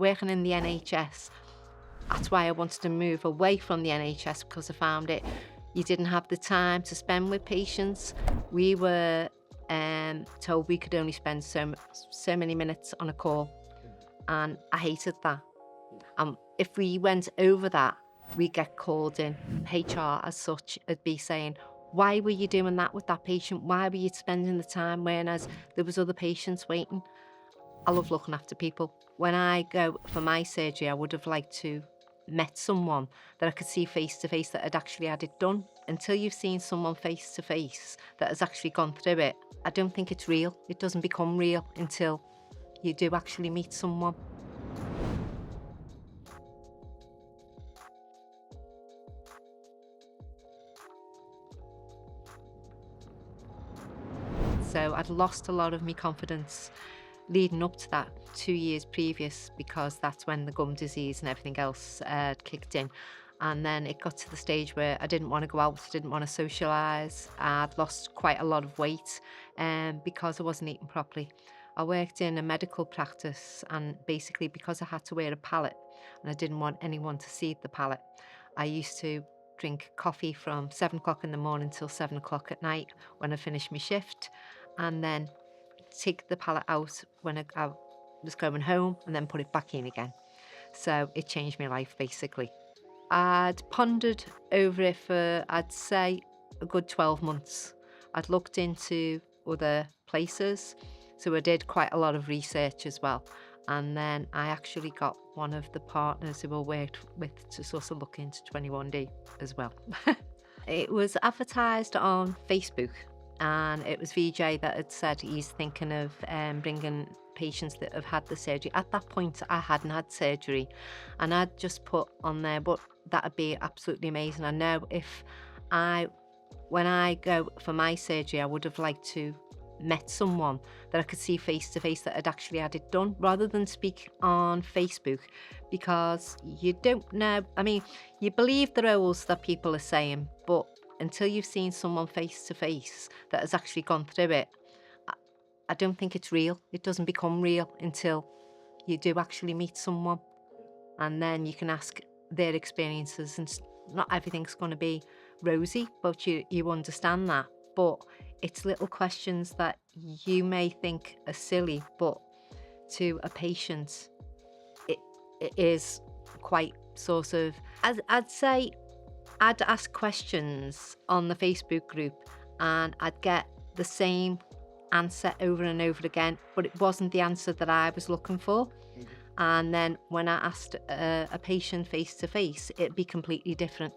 Working in the NHS, that's why I wanted to move away from the NHS, because I found it, you didn't have the time to spend with patients. We were told we could only spend so many minutes on a call, and I hated that. If we went over that, we'd get called in. HR as such would be saying, why were you doing that with that patient? Why were you spending the time, whereas there was other patients waiting? I love looking after people. When I go for my surgery, I would have liked to met someone that I could see face to face that had actually had it done. Until you've seen someone face to face that has actually gone through it, I don't think it's real. It doesn't become real until you do actually meet someone. So I'd lost a lot of my confidence leading up to that 2 years previous, because that's when the gum disease and everything else kicked in. And then it got to the stage where I didn't want to go out, didn't want to socialise. I'd lost quite a lot of weight because I wasn't eating properly. I worked in a medical practice, and basically because I had to wear a pallet and I didn't want anyone to see the pallet, I used to drink coffee from 7 o'clock in the morning till 7 o'clock at night when I finished my shift, and then take the pallet out when I was going home and then put it back in again. So it changed my life basically. I'd pondered over it for, I'd say, a good 12 months. I'd looked into other places, so I did quite a lot of research as well. And then I actually got one of the partners who I worked with to sort of look into 21D as well. It was advertised on Facebook, and it was VJ that had said he's thinking of bringing patients that have had the surgery. At that point, I hadn't had surgery, and I'd just put on there, but that'd be absolutely amazing. I know when I go for my surgery, I would have liked to met someone that I could see face to face that had actually had it done, rather than speak on Facebook, because you don't know. I mean, you believe the roles that people are saying, but until you've seen someone face to face that has actually gone through it, I, I don't think it's real. It doesn't become real until you do actually meet someone, and then you can ask their experiences, and not everything's going to be rosy, but you understand that. But it's little questions that you may think are silly, but to a patient, it, it is quite sort of, I'd say, I'd ask questions on the Facebook group and I'd get the same answer over and over again, but it wasn't the answer that I was looking for. And then when I asked a patient face to face, it'd be completely different.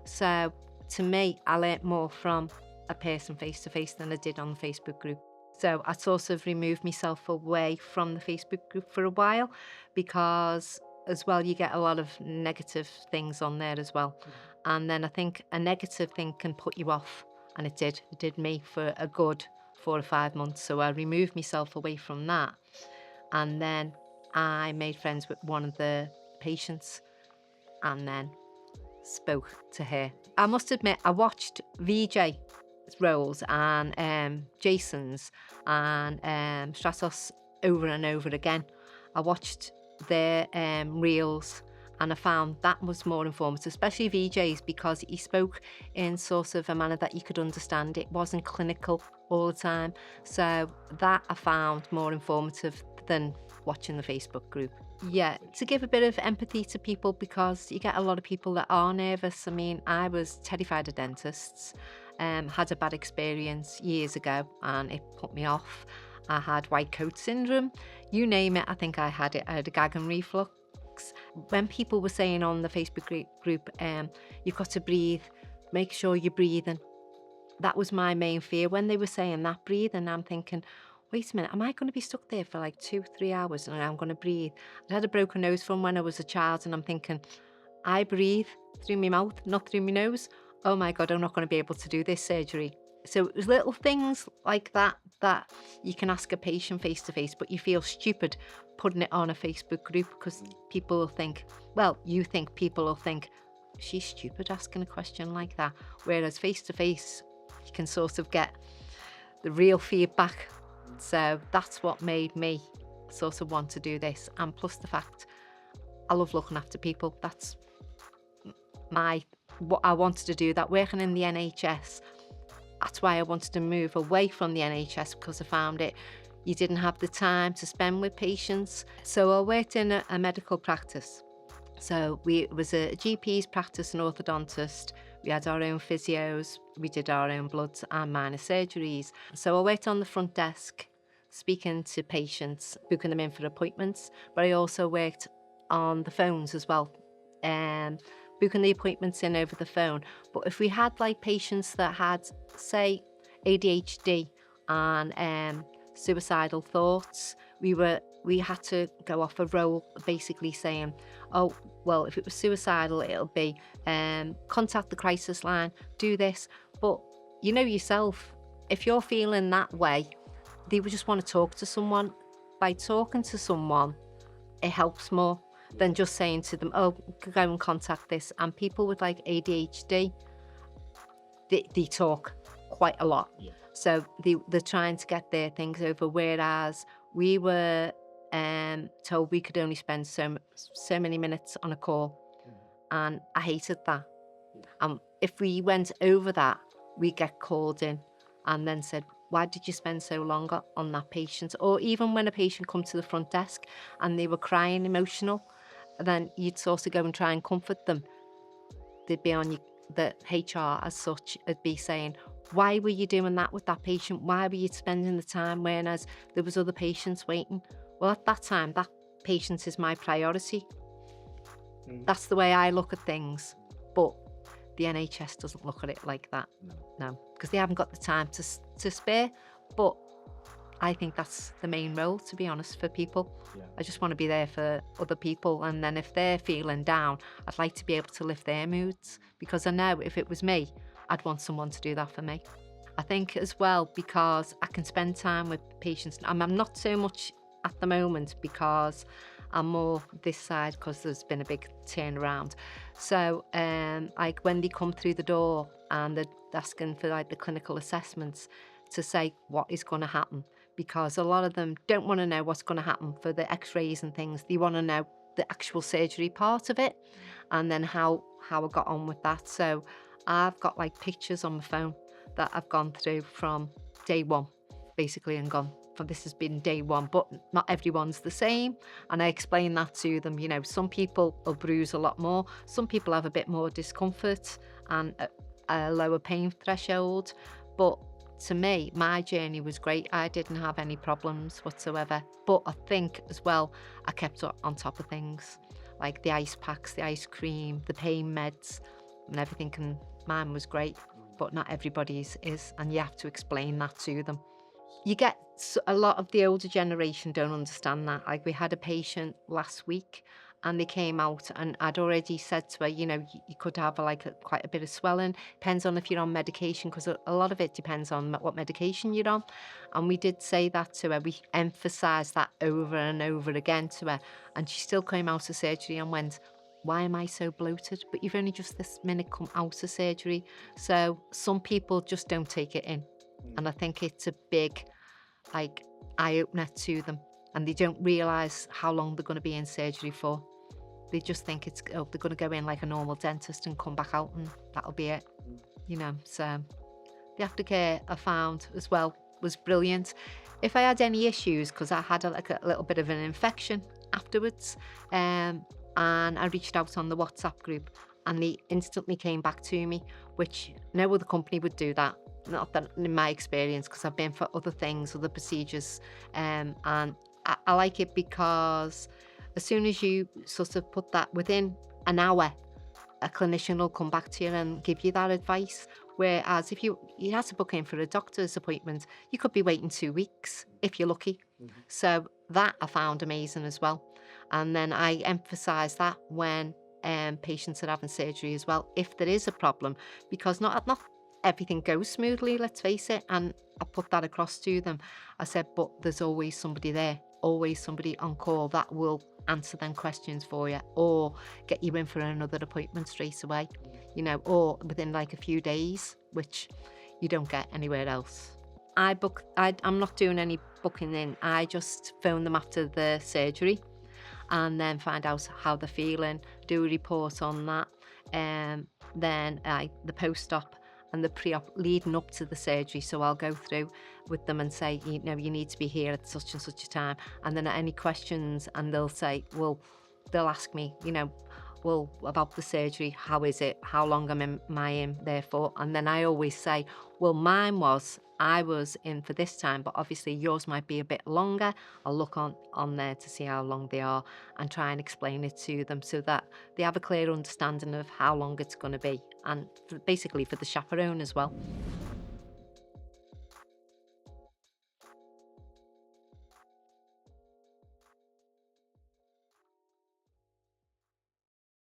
So to me, I learnt more from a person face to face than I did on the Facebook group. So I sort of removed myself away from the Facebook group for a while, because as well, you get a lot of negative things on there as well. And then I think a negative thing can put you off. And it did. It did me for a good 4 or 5 months. So I removed myself away from that. And then I made friends with one of the patients and then spoke to her. I must admit, I watched VJ roles and Jason's and Stratos over and over again. I watched their reels, and I found that was more informative, especially VJ's, because he spoke in sort of a manner that you could understand. It wasn't clinical all the time. So that I found more informative than watching the Facebook group. Yeah, to give a bit of empathy to people, because you get a lot of people that are nervous. I mean, I was terrified of dentists, had a bad experience years ago and it put me off. I had white coat syndrome, you name it, I think I had it. I had a gag and reflux. When people were saying on the Facebook group, you've got to breathe, make sure you're breathing. That was my main fear. When they were saying that, breathing, I'm thinking, wait a minute, am I going to be stuck there for like 2 or 3 hours and I'm going to breathe? I had a broken nose from when I was a child, and I'm thinking, I breathe through my mouth, not through my nose. Oh my God, I'm not going to be able to do this surgery. So it was little things like that that you can ask a patient face to face, but you feel stupid putting it on a Facebook group, because people will think, well, you think people will think, she's stupid asking a question like that. Whereas face to face, you can sort of get the real feedback. So that's what made me sort of want to do this. And plus the fact I love looking after people. That's what I wanted to do, that working in the NHS. That's why I wanted to move away from the NHS, because I found you didn't have the time to spend with patients. So I worked in a medical practice. So it was a GP's practice, an orthodontist. We had our own physios. We did our own bloods and minor surgeries. So I worked on the front desk, speaking to patients, booking them in for appointments. But I also worked on the phones as well, booking the appointments in over the phone. But if we had like patients that had, say, ADHD and suicidal thoughts, we had to go off a role, basically saying, oh, well, if it was suicidal, it'll be contact the crisis line, do this. But you know yourself, if you're feeling that way, they would just want to talk to someone. By talking to someone, it helps more than just saying to them, oh, go and contact this. And people with like ADHD, they talk quite a lot. Yeah. So they're trying to get their things over, whereas we were told we could only spend so many minutes on a call. And I hated that. And if we went over that, we get called in and then said, why did you spend so long on that patient? Or even when a patient come to the front desk and they were crying, emotional, then you'd sort of go and try and comfort them. They'd be on you, the HR as such, would be saying, why were you doing that with that patient? Why were you spending the time, whereas there was other patients waiting? Well, at that time, that patient is my priority. That's the way I look at things. But the NHS doesn't look at it like that. No, because they haven't got the time to spare. But I think that's the main role, to be honest, for people. Yeah. I just want to be there for other people. And then if they're feeling down, I'd like to be able to lift their moods, because I know if it was me, I'd want someone to do that for me. I think as well, because I can spend time with patients. I'm not so much at the moment, because I'm more this side, because there's been a big turnaround. So like when they come through the door and they're asking for like the clinical assessments to say what is going to happen, because a lot of them don't want to know what's going to happen for the x-rays and things. They want to know the actual surgery part of it, and then how I got on with that. So I've got like pictures on my phone that I've gone through from day one, basically, and gone, for this has been day one, but not everyone's the same. And I explain that to them. You know, some people will bruise a lot more. Some people have a bit more discomfort and a lower pain threshold. But to me, my journey was great. I didn't have any problems whatsoever. But I think as well, I kept on top of things, like the ice packs, the ice cream, the pain meds and everything. And mine was great, but not everybody's is. And you have to explain that to them. You get a lot of the older generation don't understand that. Like we had a patient last week and they came out and I'd already said to her, you know, you could have quite a bit of swelling. Depends on if you're on medication, because a lot of it depends on what medication you're on. And we did say that to her. We emphasised that over and over again to her. And she still came out of surgery and went, why am I so bloated? But you've only just this minute come out of surgery. So some people just don't take it in. And I think it's a big eye-opener to them, and they don't realise how long they're going to be in surgery for. They just think they're going to go in like a normal dentist and come back out and that'll be it, you know. So the aftercare I found as well was brilliant. If I had any issues, because I had a little bit of an infection afterwards, and I reached out on the WhatsApp group and they instantly came back to me, which no other company would do that. Not that in my experience, because I've been for other things, other procedures, and I like it because as soon as you sort of put that within an hour, a clinician will come back to you and give you that advice. Whereas if you had to book in for a doctor's appointment, you could be waiting 2 weeks if you're lucky. So that I found amazing as well. And then I emphasise that when patients are having surgery as well, if there is a problem, because not everything goes smoothly, let's face it. And I put that across to them. I said, but there's always somebody there, always somebody on call that will answer them questions for you, or get you in for another appointment straight away, you know, or within like a few days, which you don't get anywhere else. I'm not doing any booking in. I just phone them after the surgery and then find out how they're feeling, do a report on that. Um, then the post-op and the pre-op leading up to the surgery. So I'll go through with them and say, you need to be here at such and such a time. And then any questions, and they'll say, well, they'll ask me, well, about the surgery, how is it? How long am I in there for? And then I always say, well, I was in for this time, but obviously yours might be a bit longer. I'll look on there to see how long they are and try and explain it to them so that they have a clear understanding of how long it's going to be, and basically for the chaperone as well.